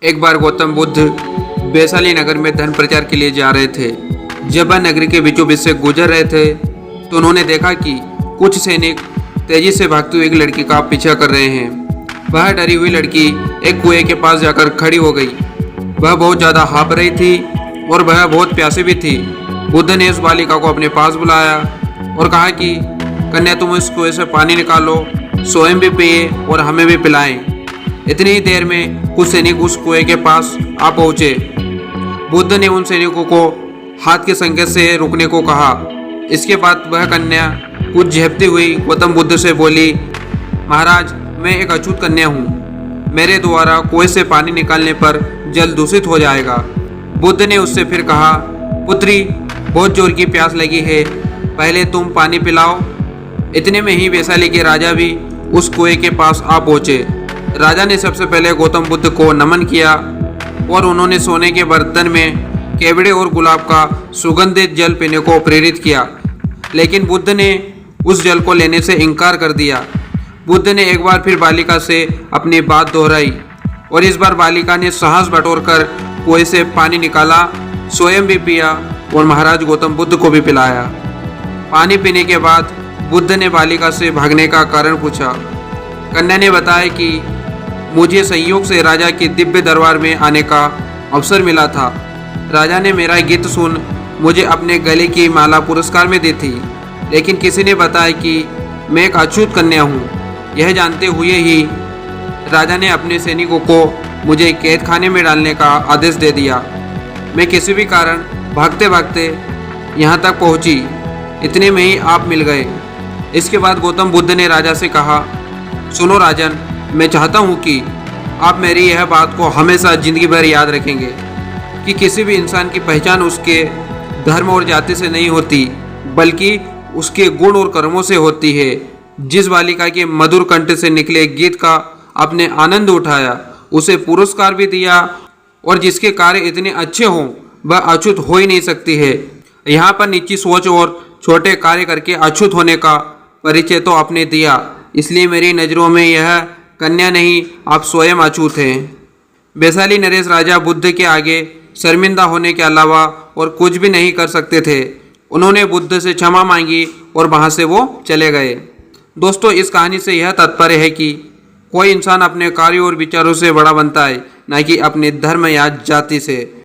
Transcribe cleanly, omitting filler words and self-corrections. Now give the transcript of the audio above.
एक बार गौतम बुद्ध वैशाली नगर में धर्म प्रचार के लिए जा रहे थे। जब वह नगरी के बीचों बीच से गुजर रहे थे तो उन्होंने देखा कि कुछ सैनिक तेजी से भागती हुई एक लड़की का पीछा कर रहे हैं। वह डरी हुई लड़की एक कुएं के पास जाकर खड़ी हो गई। वह बहुत ज़्यादा हाँफ रही थी और वह बहुत प्यासी भी थी। बुद्ध ने उस बालिका को अपने पास बुलाया और कहा कि कन्या, तुम इस कुएं से पानी निकालो, स्वयं भी पिए और हमें भी पिलाएं। इतनी ही देर में कुछ सैनिक उस कुएं के पास आ पहुंचे। बुद्ध ने उन सैनिकों को हाथ के संकेत से रुकने को कहा। इसके बाद वह कन्या कुछ झेपती हुई गौतम बुद्ध से बोली, महाराज, मैं एक अछूत कन्या हूँ। मेरे द्वारा कुएं से पानी निकालने पर जल दूषित हो जाएगा। बुद्ध ने उससे फिर कहा, पुत्री, बहुत जोर की प्यास लगी है, पहले तुम पानी पिलाओ। इतने में ही वैशाली के राजा भी उस कुएं के पास आ पहुंचे। राजा ने सबसे पहले गौतम बुद्ध को नमन किया और उन्होंने सोने के बर्तन में केवड़े और गुलाब का सुगंधित जल पीने को प्रेरित किया, लेकिन बुद्ध ने उस जल को लेने से इनकार कर दिया। बुद्ध ने एक बार फिर बालिका से अपनी बात दोहराई और इस बार बालिका ने साहस बटोरकर कुएं से पानी निकाला, स्वयं भी पिया और महाराज गौतम बुद्ध को भी पिलाया। पानी पीने के बाद बुद्ध ने बालिका से भागने का कारण पूछा। कन्या ने बताया कि मुझे संयोग से राजा के दिव्य दरबार में आने का अवसर मिला था। राजा ने मेरा गीत सुन मुझे अपने गले की माला पुरस्कार में दी थी, लेकिन किसी ने बताया कि मैं एक अछूत कन्या हूँ। यह जानते हुए ही राजा ने अपने सैनिकों को मुझे कैद खाने में डालने का आदेश दे दिया। मैं किसी भी कारण भागते भागते यहाँ तक पहुँची। इतने में ही आप मिल गए। इसके बाद गौतम बुद्ध ने राजा से कहा, सुनो राजन, मैं चाहता हूँ कि आप मेरी यह बात को हमेशा ज़िंदगी भर याद रखेंगे कि किसी भी इंसान की पहचान उसके धर्म और जाति से नहीं होती, बल्कि उसके गुण और कर्मों से होती है। जिस बालिका के मधुर कंठ से निकले गीत का आपने आनंद उठाया, उसे पुरस्कार भी दिया, और जिसके कार्य इतने अच्छे हों वह अछूत हो ही नहीं सकती है। यहाँ पर नीची सोच और छोटे कार्य करके अछूत होने का परिचय तो आपने दिया, इसलिए मेरी नज़रों में यह कन्या नहीं, आप स्वयं अछूत हैं। वैशाली नरेश राजा बुद्ध के आगे शर्मिंदा होने के अलावा और कुछ भी नहीं कर सकते थे। उन्होंने बुद्ध से क्षमा मांगी और वहाँ से वो चले गए। दोस्तों, इस कहानी से यह तात्पर्य है कि कोई इंसान अपने कार्यों और विचारों से बड़ा बनता है, न कि अपने धर्म या जाति से।